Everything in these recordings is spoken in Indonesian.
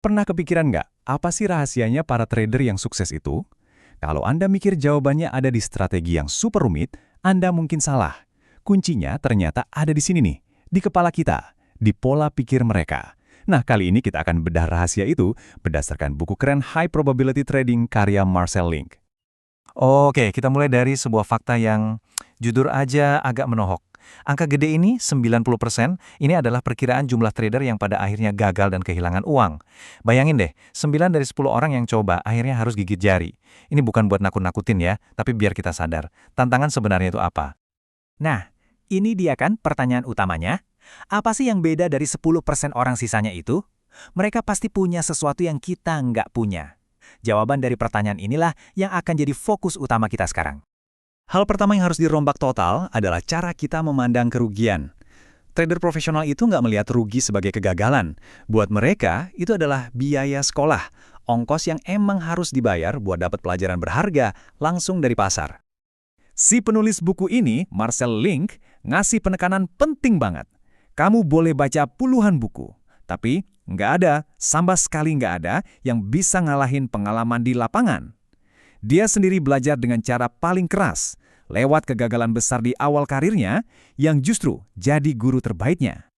Pernah kepikiran nggak, apa sih rahasianya para trader yang sukses itu? Kalau Anda mikir jawabannya ada di strategi yang super rumit, Anda mungkin salah. Kuncinya ternyata ada di sini nih, di kepala kita, di pola pikir mereka. Nah, kali ini kita akan bedah rahasia itu berdasarkan buku keren High Probability Trading karya Marcel Link. Oke, kita mulai dari sebuah fakta yang jujur aja agak menohok. Angka gede ini, 90%, ini adalah perkiraan jumlah trader yang pada akhirnya gagal dan kehilangan uang. Bayangin deh, 9 dari 10 orang yang coba akhirnya harus gigit jari. Ini bukan buat nakut-nakutin ya, tapi biar kita sadar. Tantangan sebenarnya itu apa? Nah, ini dia kan pertanyaan utamanya. Apa sih yang beda dari 10% orang sisanya itu? Mereka pasti punya sesuatu yang kita nggak punya. Jawaban dari pertanyaan inilah yang akan jadi fokus utama kita sekarang. Hal pertama yang harus dirombak total adalah cara kita memandang kerugian. Trader profesional itu nggak melihat rugi sebagai kegagalan. Buat mereka, itu adalah biaya sekolah, ongkos yang emang harus dibayar buat dapat pelajaran berharga langsung dari pasar. Si penulis buku ini, Marcel Link, ngasih penekanan penting banget. Kamu boleh baca puluhan buku, tapi nggak ada, sama sekali nggak ada yang bisa ngalahin pengalaman di lapangan. Dia sendiri belajar dengan cara paling keras, lewat kegagalan besar di awal karirnya, yang justru jadi guru terbaiknya.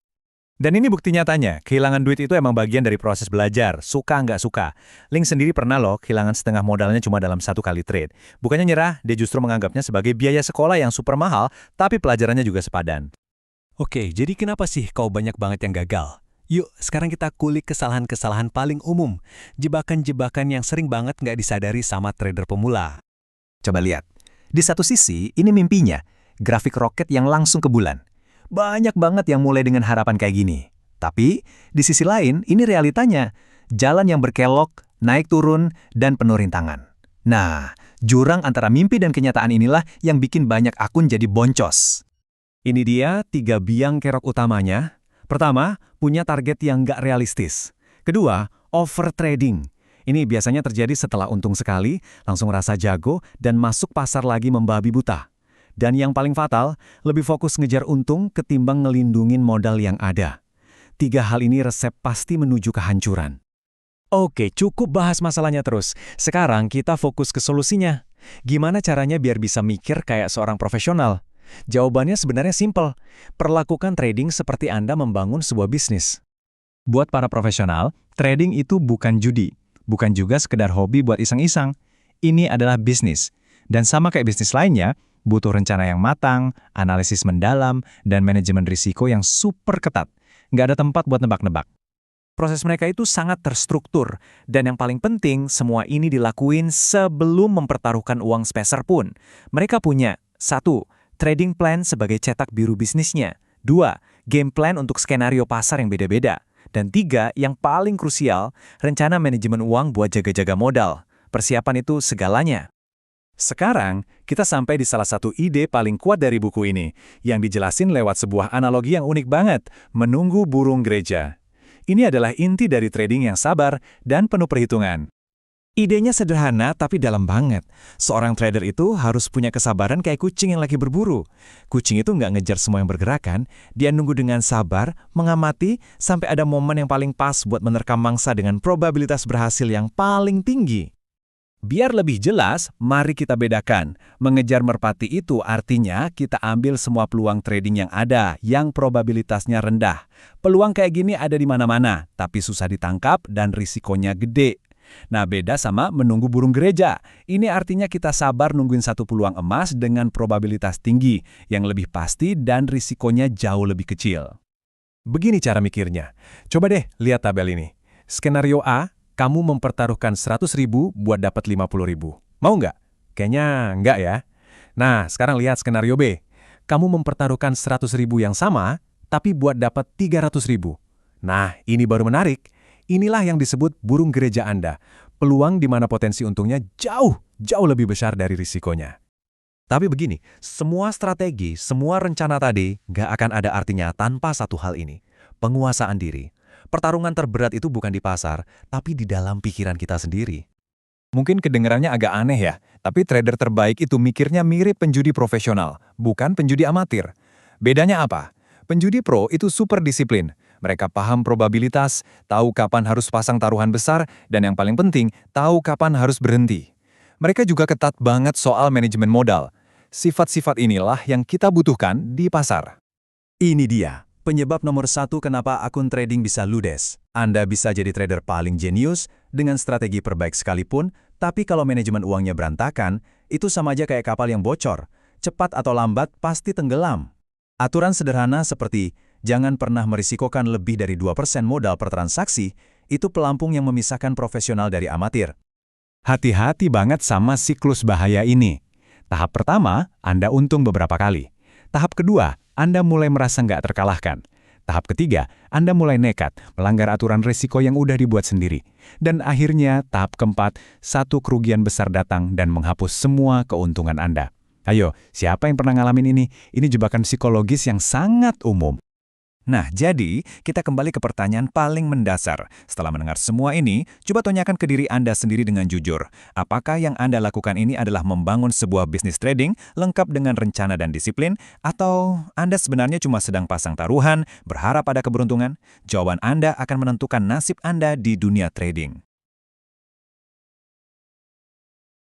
Dan ini bukti nyatanya, kehilangan duit itu emang bagian dari proses belajar, suka nggak suka. Link sendiri pernah loh kehilangan setengah modalnya cuma dalam 1 kali trade. Bukannya nyerah, dia justru menganggapnya sebagai biaya sekolah yang super mahal, tapi pelajarannya juga sepadan. Oke, jadi kenapa sih kau banyak banget yang gagal? Yuk, sekarang kita kulik kesalahan-kesalahan paling umum. Jebakan-jebakan yang sering banget nggak disadari sama trader pemula. Coba lihat. Di satu sisi, ini mimpinya. Grafik roket yang langsung ke bulan. Banyak banget yang mulai dengan harapan kayak gini. Tapi, di sisi lain, ini realitanya. Jalan yang berkelok, naik turun, dan penuh rintangan. Nah, jurang antara mimpi dan kenyataan inilah yang bikin banyak akun jadi boncos. Ini dia 3 biang kerok utamanya. Pertama, punya target yang nggak realistis. Kedua, overtrading. Ini biasanya terjadi setelah untung sekali, langsung rasa jago, dan masuk pasar lagi membabi buta. Dan yang paling fatal, lebih fokus ngejar untung ketimbang ngelindungin modal yang ada. 3 hal ini resep pasti menuju kehancuran. Oke, cukup bahas masalahnya terus. Sekarang kita fokus ke solusinya. Gimana caranya biar bisa mikir kayak seorang profesional? Jawabannya sebenarnya simpel. Perlakukan trading seperti Anda membangun sebuah bisnis. Buat para profesional, trading itu bukan judi, bukan juga sekedar hobi buat iseng-iseng. Ini adalah bisnis. Dan sama kayak bisnis lainnya, butuh rencana yang matang, analisis mendalam, dan manajemen risiko yang super ketat. Nggak ada tempat buat nebak-nebak. Proses mereka itu sangat terstruktur, dan yang paling penting, semua ini dilakuin sebelum mempertaruhkan uang sepeser pun. Mereka punya 1. Trading plan sebagai cetak biru bisnisnya. 2. Game plan untuk skenario pasar yang beda-beda. Dan 3. Yang paling krusial, rencana manajemen uang buat jaga-jaga modal. Persiapan itu segalanya. Sekarang, kita sampai di salah satu ide paling kuat dari buku ini, yang dijelasin lewat sebuah analogi yang unik banget, menunggu burung gereja. Ini adalah inti dari trading yang sabar dan penuh perhitungan. Idenya sederhana tapi dalam banget. Seorang trader itu harus punya kesabaran kayak kucing yang lagi berburu. Kucing itu nggak ngejar semua yang bergerakan, dia nunggu dengan sabar, mengamati, sampai ada momen yang paling pas buat menerkam mangsa dengan probabilitas berhasil yang paling tinggi. Biar lebih jelas, mari kita bedakan. Mengejar merpati itu artinya kita ambil semua peluang trading yang ada, yang probabilitasnya rendah. Peluang kayak gini ada di mana-mana, tapi susah ditangkap dan risikonya gede. Nah, beda sama menunggu burung gereja. Ini artinya kita sabar nungguin satu peluang emas dengan probabilitas tinggi, yang lebih pasti dan risikonya jauh lebih kecil. Begini cara mikirnya. Coba deh lihat tabel ini. Skenario A, kamu mempertaruhkan 100.000 buat dapat 50.000. Mau nggak? Kayaknya nggak ya. Nah, sekarang lihat skenario B. Kamu mempertaruhkan 100.000 yang sama, tapi buat dapat 300.000. Nah, ini baru menarik. Inilah yang disebut burung gereja Anda. Peluang di mana potensi untungnya jauh lebih besar dari risikonya. Tapi begini, semua strategi, semua rencana tadi nggak akan ada artinya tanpa satu hal ini. Penguasaan diri. Pertarungan terberat itu bukan di pasar, tapi di dalam pikiran kita sendiri. Mungkin kedengarannya agak aneh ya, tapi trader terbaik itu mikirnya mirip penjudi profesional, bukan penjudi amatir. Bedanya apa? Penjudi pro itu super disiplin. Mereka paham probabilitas, tahu kapan harus pasang taruhan besar, dan yang paling penting, tahu kapan harus berhenti. Mereka juga ketat banget soal manajemen modal. Sifat-sifat inilah yang kita butuhkan di pasar. Ini dia, penyebab nomor satu kenapa akun trading bisa ludes. Anda bisa jadi trader paling jenius dengan strategi terbaik sekalipun, tapi kalau manajemen uangnya berantakan, itu sama aja kayak kapal yang bocor. Cepat atau lambat pasti tenggelam. Aturan sederhana seperti jangan pernah merisikokan lebih dari 2% modal per transaksi, itu pelampung yang memisahkan profesional dari amatir. Hati-hati banget sama siklus bahaya ini. Tahap pertama, Anda untung beberapa kali. Tahap kedua, Anda mulai merasa nggak terkalahkan. Tahap ketiga, Anda mulai nekat, melanggar aturan risiko yang udah dibuat sendiri. Dan akhirnya, tahap keempat, satu kerugian besar datang dan menghapus semua keuntungan Anda. Ayo, siapa yang pernah ngalamin ini? Ini jebakan psikologis yang sangat umum. Nah, jadi kita kembali ke pertanyaan paling mendasar. Setelah mendengar semua ini, coba tanyakan ke diri Anda sendiri dengan jujur. Apakah yang Anda lakukan ini adalah membangun sebuah bisnis trading lengkap dengan rencana dan disiplin? Atau Anda sebenarnya cuma sedang pasang taruhan, berharap ada keberuntungan? Jawaban Anda akan menentukan nasib Anda di dunia trading.